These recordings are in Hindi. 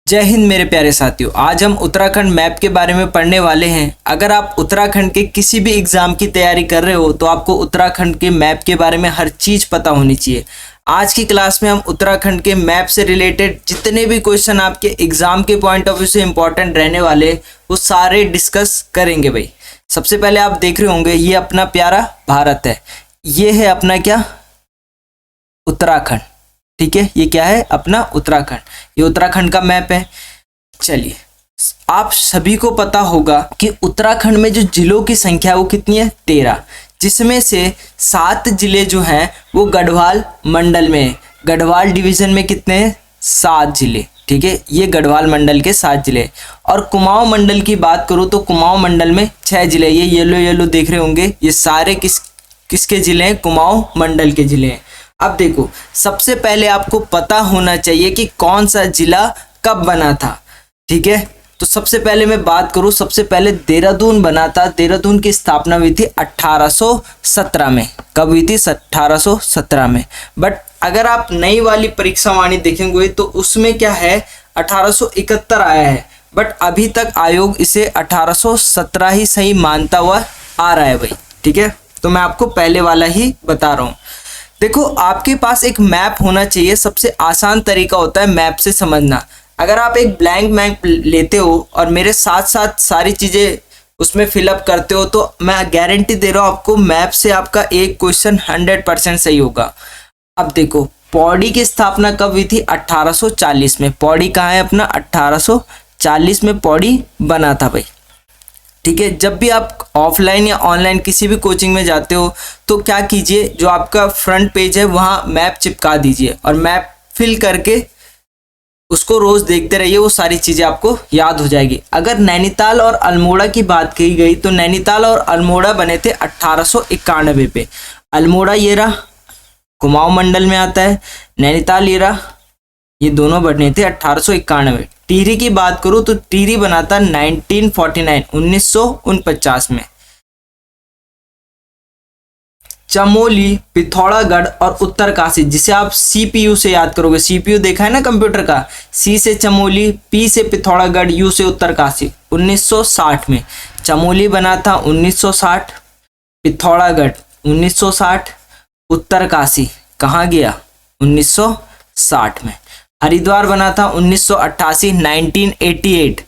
जय हिंद मेरे प्यारे साथियों। आज हम उत्तराखंड मैप के बारे में पढ़ने वाले हैं। अगर आप उत्तराखंड के किसी भी एग्जाम की तैयारी कर रहे हो तो आपको उत्तराखंड के मैप के बारे में हर चीज़ पता होनी चाहिए। आज की क्लास में हम उत्तराखंड के मैप से रिलेटेड जितने भी क्वेश्चन आपके एग्जाम के पॉइंट ऑफ व्यू से इंपॉर्टेंट रहने वाले वो सारे डिस्कस करेंगे भाई। सबसे पहले आप देख रहे होंगे ये अपना प्यारा भारत है, ये है अपना क्या उत्तराखंड। ठीक है, ये क्या है अपना उत्तराखंड, ये उत्तराखंड का मैप है। चलिए, आप सभी को पता होगा कि उत्तराखंड में जो जिलों की संख्या है वो कितनी है 13, जिसमें से 7 जिले जो हैं वो गढ़वाल मंडल में है। गढ़वाल डिवीजन में कितने हैं 7 जिले। ठीक है, ये गढ़वाल मंडल के 7 जिले। और कुमाऊं मंडल की बात करूँ तो कुमाऊं मंडल में 6 जिले। ये येलो येलो देख रहे होंगे, ये सारे किसके जिले हैं, कुमाऊं मंडल के जिले हैं। अब देखो, सबसे पहले आपको पता होना चाहिए कि कौन सा जिला कब बना था। ठीक है, तो सबसे पहले मैं बात करूं, सबसे पहले देहरादून बना था। देहरादून की स्थापना हुई थी 1817 में। कब हुई थी 1817 में। बट अगर आप नई वाली परीक्षा वाणी देखेंगे तो उसमें क्या है 1871 आया है। बट अभी तक आयोग इसे 1817 ही सही मानता हुआ आ रहा है भाई। ठीक है, तो मैं आपको पहले वाला ही बता रहा हूँ। देखो, आपके पास एक मैप होना चाहिए। सबसे आसान तरीका होता है मैप से समझना। अगर आप एक ब्लैंक मैप लेते हो और मेरे साथ साथ सारी चीज़ें उसमें फिलअप करते हो तो मैं गारंटी दे रहा हूँ आपको मैप से आपका एक क्वेश्चन 100% सही होगा। अब देखो, पौड़ी की स्थापना कब हुई थी 1840 में। पौड़ी कहाँ है अपना 1840 में पौड़ी बना था भाई। ठीक है, जब भी आप ऑफलाइन या ऑनलाइन किसी भी कोचिंग में जाते हो तो क्या कीजिए, जो आपका फ्रंट पेज है वहाँ मैप चिपका दीजिए और मैप फिल करके उसको रोज देखते रहिए, वो सारी चीज़ें आपको याद हो जाएगी। अगर नैनीताल और अल्मोड़ा की बात की गई तो नैनीताल और अल्मोड़ा बने थे 1891 पे। अल्मोड़ा ये रहा कुमाऊं मंडल में आता है, नैनीताल ये रहा, ये दोनों बने थे 1891। टिहरी की बात करूं तो टिहरी बना था 1949 में। चमोली, पिथौरागढ़ और उत्तरकाशी, जिसे आप सीपीयू से याद करोगे, सीपीयू देखा है ना कंप्यूटर का, सी से चमोली, पी से पिथौरागढ़, यू से उत्तरकाशी। 1960 में चमोली बना था 1960, पिथौरागढ़ 1960, उत्तरकाशी कहाँ गया 1960 में। हरिद्वार बना था 1988, 1988।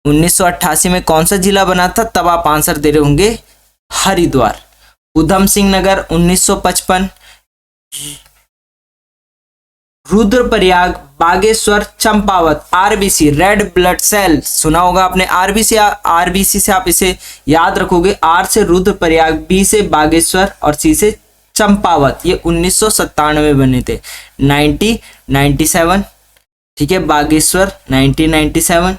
1988 में कौन सा जिला बना था, तब आप आंसर दे रहे होंगे Haridwar. Udham Singh Nagar 1955। Rudraprayag, Bageshwar, Champawat, RBC red blood cell सुना होगा आपने। आरबीसी से आप इसे याद रखोगे, आर से रुद्रप्रयाग, बी से बागेश्वर और सी से चंपावत। ये 1997 बने थे। 1997। ठीक है, बागेश्वर 1997।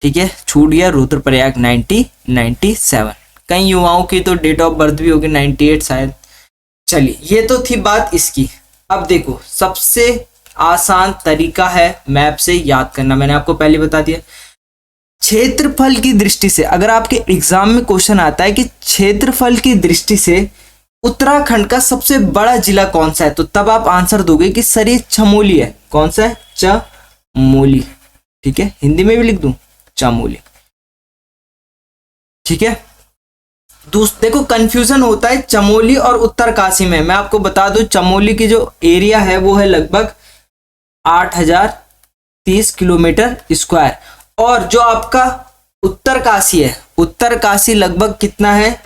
ठीक है, छूट गया रुद्रप्रयाग 1997। कई युवाओं की तो डेट ऑफ बर्थ भी होगी 98 शायद। चलिए, ये तो थी बात इसकी। अब देखो, सबसे आसान तरीका है मैप से याद करना, मैंने आपको पहले बता दिया। क्षेत्रफल की दृष्टि से अगर आपके एग्जाम में क्वेश्चन आता है कि क्षेत्रफल की दृष्टि से उत्तराखंड का सबसे बड़ा जिला कौन सा है, तो तब आप आंसर दोगे कि सर ये चमोली है। कौन सा है, चमोली। ठीक है, हिंदी में भी लिख दूं चमोली। ठीक है, देखो कंफ्यूजन होता है चमोली और उत्तरकाशी में। मैं आपको बता दूं, चमोली की जो एरिया है वो है लगभग 8030 किलोमीटर स्क्वायर, और जो आपका उत्तरकाशी है, उत्तरकाशी लगभग कितना है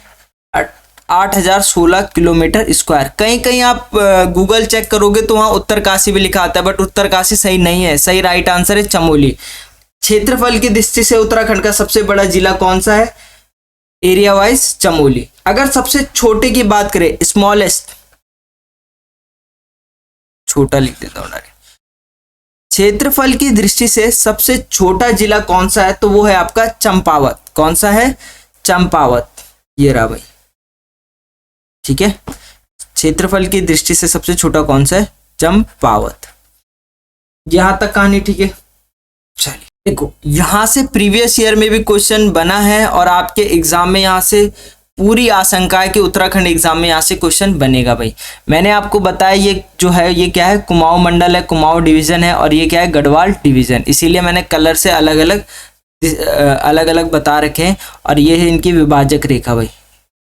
8016 किलोमीटर स्क्वायर। कहीं कहीं आप गूगल चेक करोगे तो वहाँ उत्तरकाशी भी लिखा आता है, बट उत्तरकाशी सही नहीं है। सही राइट आंसर है चमोली। क्षेत्रफल की दृष्टि से उत्तराखंड का सबसे बड़ा जिला कौन सा है, एरिया वाइज चमोली। अगर सबसे छोटे की बात करें, स्मॉलेस्ट, छोटा लिख देता हूं डायरेक्ट। क्षेत्रफल की दृष्टि से सबसे छोटा जिला कौन सा है, तो वो है आपका चंपावत। कौन सा है, चंपावत। ये रहा भाई। ठीक है, क्षेत्रफल की दृष्टि से सबसे छोटा कौन सा है, चंपावत। यहां तक कहानी ठीक है। चलिए देखो, यहां से प्रीवियस ईयर में भी क्वेश्चन बना है और आपके एग्जाम में यहां से पूरी आशंका है कि उत्तराखंड एग्जाम में यहाँ से क्वेश्चन बनेगा भाई। मैंने आपको बताया ये जो है ये क्या है, कुमाऊं मंडल है, कुमाऊं डिवीज़न है, और ये क्या है, गढ़वाल डिवीज़न। इसीलिए मैंने कलर से अलग अलग बता रखे हैं। और ये है इनकी विभाजक रेखा भाई,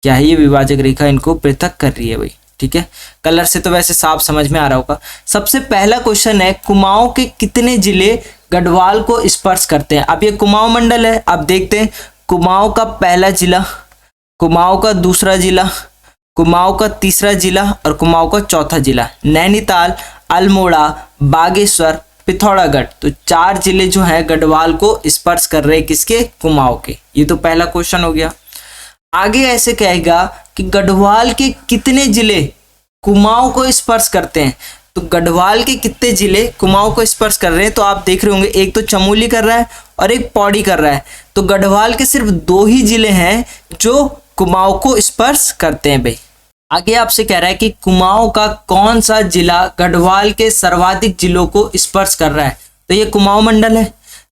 क्या है ये विभाजक रेखा इनको पृथक कर रही है भाई, ठीक है। कलर से तो वैसे साफ समझ में आ रहा होगा। सबसे पहला क्वेश्चन है, कुमाऊं के कितने जिले गढ़वाल को स्पर्श करते हैं। अब ये कुमाऊं मंडल है, अब देखते हैं कुमाऊं का पहला जिला, कुमाऊं का दूसरा जिला, कुमाऊं का तीसरा जिला और कुमाऊं का चौथा जिला। नैनीताल, अल्मोड़ा, बागेश्वर, पिथौरागढ़, तो 4 जिले जो हैं गढ़वाल को स्पर्श कर रहे हैं, किसके, कुमाऊं के। ये तो पहला क्वेश्चन हो गया। आगे ऐसे कहेगा कि गढ़वाल के कितने जिले कुमाऊं को स्पर्श करते हैं। तो गढ़वाल के कितने जिले कुमाऊं को स्पर्श कर रहे हैं, तो आप देख रहे होंगे एक तो चमोली कर रहा है और एक पौड़ी कर रहा है। तो गढ़वाल के सिर्फ 2 ही जिले हैं जो कुमाऊं को स्पर्श करते हैं भाई। आगे आपसे कह रहा है कि कुमाऊं का कौन सा जिला गढ़वाल के सर्वाधिक जिलों को स्पर्श कर रहा है। तो ये कुमाऊं मंडल है।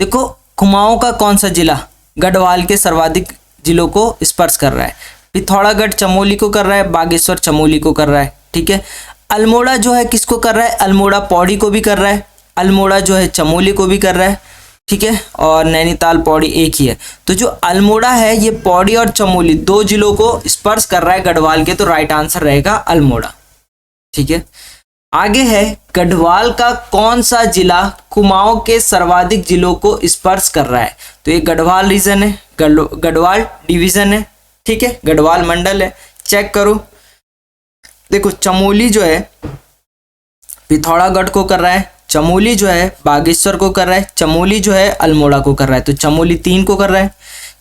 देखो कुमाऊं का कौन सा जिला गढ़वाल के सर्वाधिक जिलों को स्पर्श कर रहा है। पिथौरागढ़ चमोली को कर रहा है, बागेश्वर चमोली को कर रहा है, ठीक है। अल्मोड़ा जो है किसको कर रहा है, अल्मोड़ा पौड़ी को भी कर रहा है, अल्मोड़ा जो है चमोली को भी कर रहा है, ठीक है। और नैनीताल पौड़ी एक ही है। तो जो अल्मोड़ा है ये पौड़ी और चमोली 2 जिलों को स्पर्श कर रहा है गढ़वाल के, तो राइट आंसर रहेगा अल्मोड़ा, ठीक है। आगे है, गढ़वाल का कौन सा जिला कुमाऊं के सर्वाधिक जिलों को स्पर्श कर रहा है। तो ये गढ़वाल रीजन है, गढ़वाल डिवीजन है, ठीक है, गढ़वाल मंडल है। चेक करो, देखो चमोली जो है पिथौरागढ़ को कर रहा है, चमोली जो है बागेश्वर को कर रहा है, चमोली जो है अल्मोड़ा को कर रहा है। तो चमोली 3 को कर रहा है,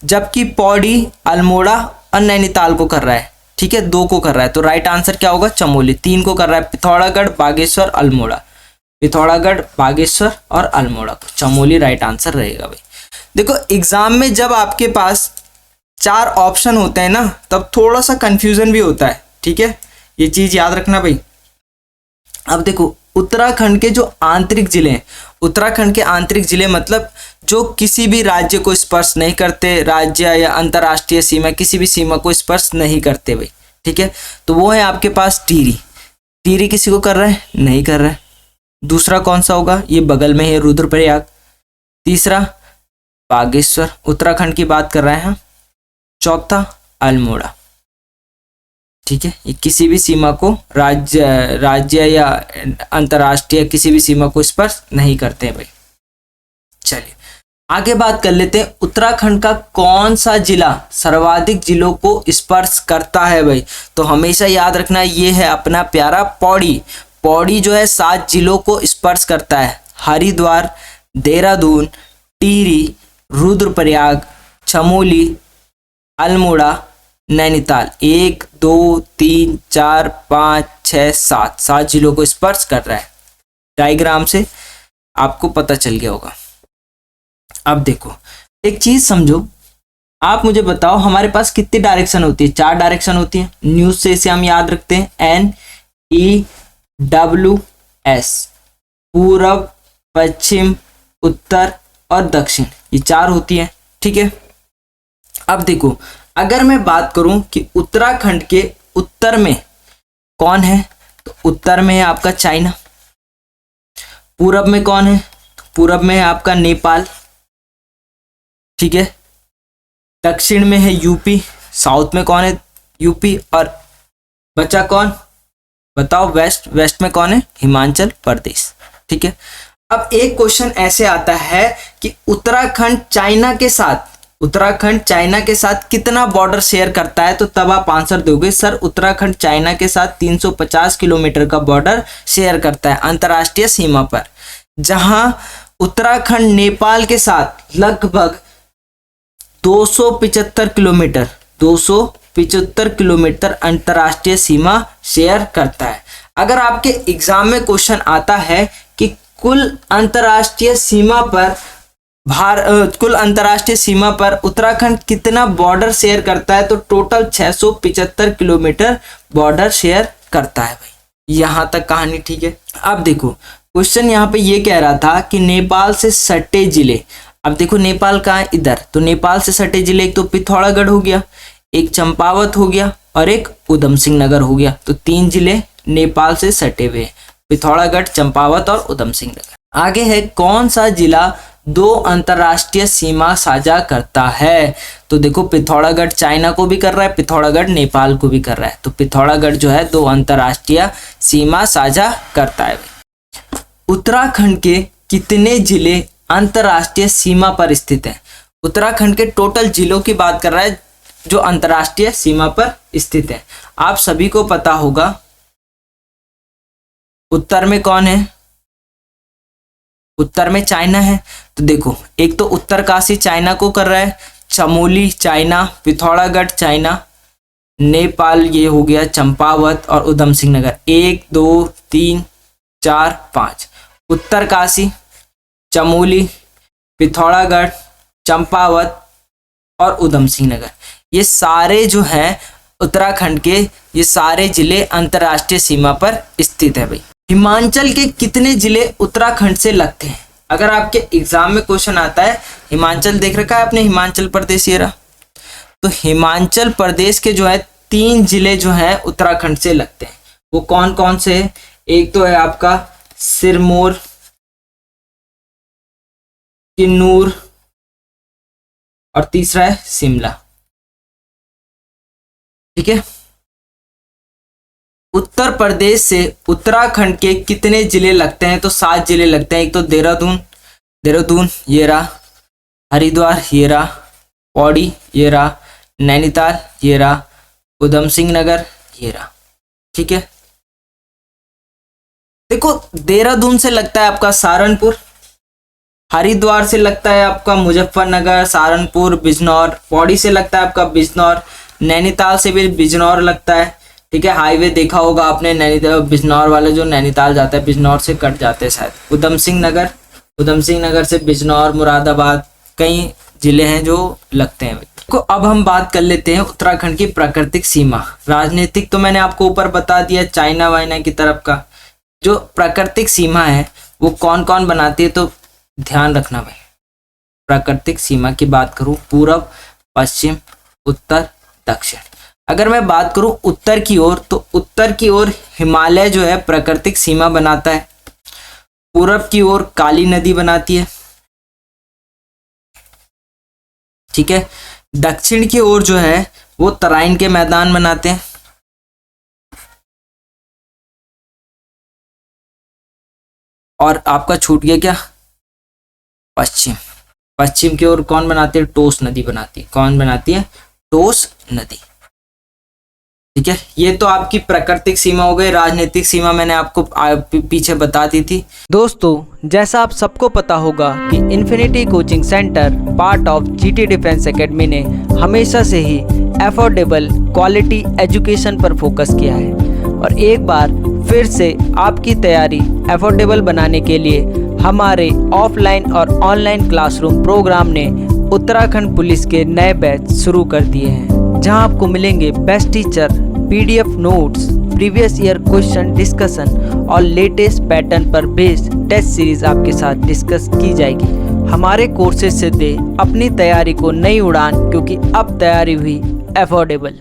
जबकि पौड़ी, अल्मोड़ा और नैनीताल को कर रहा है, ठीक है, 2 को कर रहा है। तो राइट आंसर क्या होगा, चमोली 3 को कर रहा है। पिथौरागढ़, बागेश्वर, अल्मोड़ा, पिथौरागढ़, बागेश्वर और अल्मोड़ा को, चमोली राइट आंसर रहेगा भाई। देखो एग्जाम में जब आपके पास 4 ऑप्शन होते हैं ना, तब थोड़ा सा कंफ्यूजन भी होता है, ठीक है, ये चीज याद रखना भाई। अब देखो उत्तराखंड के जो आंतरिक जिले हैं, उत्तराखंड के आंतरिक जिले मतलब जो किसी भी राज्य को स्पर्श नहीं करते, राज्य या अंतर्राष्ट्रीय सीमा, किसी भी सीमा को स्पर्श नहीं करते भाई, ठीक है। तो वो है आपके पास टिहरी, टिहरी किसी को कर रहा है, नहीं कर रहा है। दूसरा कौन सा होगा, ये बगल में है रुद्रप्रयाग। तीसरा बागेश्वर, उत्तराखंड की बात कर रहे हैं। चौथा अल्मोड़ा, ठीक है, ये किसी भी सीमा को राज्य या अंतर्राष्ट्रीय किसी भी सीमा को स्पर्श नहीं करते हैं भाई। चलिए आगे बात कर लेते हैं, उत्तराखंड का कौन सा जिला सर्वाधिक जिलों को स्पर्श करता है भाई। तो हमेशा याद रखना ये है अपना प्यारा पौड़ी। पौड़ी जो है 7 जिलों को स्पर्श करता है, हरिद्वार, देहरादून, टिहरी, रुद्रप्रयाग, चमोली, अल्मोड़ा, नैनीताल। 1 2 3 4 5 6 7 जिलों को स्पर्श कर रहा है। डायग्राम से आपको पता चल गया होगा। अब देखो एक चीज समझो, आप मुझे बताओ हमारे पास कितनी डायरेक्शन होती है, 4 डायरेक्शन होती है। न्यूज से इसे हम याद रखते हैं NEWS, पूरब, पश्चिम, उत्तर और दक्षिण, ये 4 होती है, ठीक है। अब देखो अगर मैं बात करूं कि उत्तराखंड के उत्तर में कौन है, तो उत्तर में है आपका चाइना। पूरब में कौन है, तो पूरब में है आपका नेपाल, ठीक है। दक्षिण में है यूपी, साउथ में कौन है, यूपी। और बचा कौन, बताओ, वेस्ट में कौन है, हिमाचल प्रदेश, ठीक है। अब एक क्वेश्चन ऐसे आता है कि उत्तराखंड चाइना के साथ कितना बॉर्डर शेयर करता है। तो तब आप आंसर दोगे सर उत्तराखंड चाइना के साथ 350 किलोमीटर का बॉर्डर शेयर करता है अंतर्राष्ट्रीय सीमा पर, जहां उत्तराखंड नेपाल के साथ लगभग 275 किलोमीटर अंतर्राष्ट्रीय सीमा शेयर करता है। अगर आपके एग्जाम में क्वेश्चन आता है कि कुल अंतर्राष्ट्रीय सीमा पर उत्तराखंड कितना बॉर्डर शेयर करता है, तो टोटल 675 किलोमीटर बॉर्डर शेयर करता है भाई। यहां तक कहानी ठीक है। अब देखो क्वेश्चन यहाँ पे ये कह रहा था कि नेपाल से सटे जिले, अब देखो नेपाल कहाँ है, इधर, तो नेपाल से सटे जिले एक तो पिथौरागढ़ हो गया, एक चंपावत हो गया और एक उधम सिंह नगर हो गया। तो 3 जिले नेपाल से सटे हुए हैं, पिथौरागढ़, चंपावत और उधम सिंह नगर। आगे है कौन सा जिला 2 अंतरराष्ट्रीय सीमा साझा करता है? तो देखो पिथौरागढ़ चाइना को भी कर रहा है, पिथौरागढ़ नेपाल को भी कर रहा है। तो पिथौरागढ़ जो है 2 अंतरराष्ट्रीय सीमा साझा करता है। उत्तराखंड के कितने जिले अंतरराष्ट्रीय सीमा पर स्थित हैं? उत्तराखंड के टोटल जिलों की बात कर रहा है जो अंतरराष्ट्रीय सीमा पर स्थित है। आप सभी को पता होगा उत्तर में कौन है? उत्तर में चाइना है। तो देखो एक तो उत्तरकाशी चाइना को कर रहा है, चमोली चाइना, पिथौरागढ़ चाइना, नेपाल ये हो गया, चंपावत और उधम सिंह नगर। 1 2 3 4 5 उत्तरकाशी, चमोली, पिथौरागढ़, चंपावत और उधम सिंह नगर, ये सारे जो हैं उत्तराखंड के, ये सारे जिले अंतरराष्ट्रीय सीमा पर स्थित है भाई। हिमाचल के कितने जिले उत्तराखंड से लगते हैं? अगर आपके एग्जाम में क्वेश्चन आता है, हिमाचल देख रखा है आपने, हिमाचल प्रदेश ये रहा, तो हिमाचल प्रदेश के जो है 3 जिले जो हैं उत्तराखंड से लगते हैं। वो कौन कौन से हैं? एक तो है आपका सिरमौर, किन्नूर और तीसरा है शिमला। ठीक है। उत्तर प्रदेश से उत्तराखंड के कितने जिले लगते हैं? तो 7 जिले लगते हैं। एक तो देहरादून ये रहा, हरिद्वार ये रहा, पौड़ी ये रहा, नैनीताल ये रहा, उधम सिंह नगर ये रहा। ठीक है। देखो देहरादून से लगता है आपका सहारनपुर, हरिद्वार से लगता है आपका मुजफ्फरनगर, सहारनपुर, बिजनौर, पौड़ी से लगता है आपका बिजनौर, नैनीताल से भी बिजनौर लगता है। ठीक है। हाईवे देखा होगा आपने, नैनीताल बिजनौर वाला जो नैनीताल जाता है बिजनौर से कट जाते हैं शायद। उधम सिंह नगर से बिजनौर, मुरादाबाद, कई जिले हैं जो लगते हैं। तो अब हम बात कर लेते हैं उत्तराखंड की प्राकृतिक सीमा। राजनीतिक तो मैंने आपको ऊपर बता दिया, चाइना वाइना की तरफ का। जो प्राकृतिक सीमा है वो कौन कौन बनाती है, तो ध्यान रखना भाई। प्राकृतिक सीमा की बात करूं, पूरब, पश्चिम, उत्तर, दक्षिण। अगर मैं बात करूं उत्तर की ओर, तो उत्तर की ओर हिमालय जो है प्राकृतिक सीमा बनाता है। पूरब की ओर काली नदी बनाती है। ठीक है। दक्षिण की ओर जो है वो तराइन के मैदान बनाते हैं। और आपका छूट गया क्या? पश्चिम की ओर कौन बनाती है? टोस नदी बनाती है। कौन बनाती है? टोस नदी। ठीक है। ये तो आपकी प्राकृतिक सीमा हो गई। राजनीतिक सीमा मैंने आपको पीछे बता दी थी। दोस्तों जैसा आप सबको पता होगा कि infinity coaching centre part of GT defence academy ने हमेशा से ही अफोर्डेबल क्वालिटी एजुकेशन पर फोकस किया है, और एक बार फिर से आपकी तैयारी अफोर्डेबल बनाने के लिए हमारे ऑफलाइन और ऑनलाइन क्लासरूम प्रोग्राम ने उत्तराखंड पुलिस के नए बैच शुरू कर दिए हैं, जहां आपको मिलेंगे best teacher, PDF notes, previous year question discussion और लेटेस्ट पैटर्न पर बेस्ड टेस्ट सीरीज आपके साथ डिस्कस की जाएगी। हमारे कोर्सेज से दे अपनी तैयारी को नई उड़ान, क्योंकि अब तैयारी हुई अफोर्डेबल।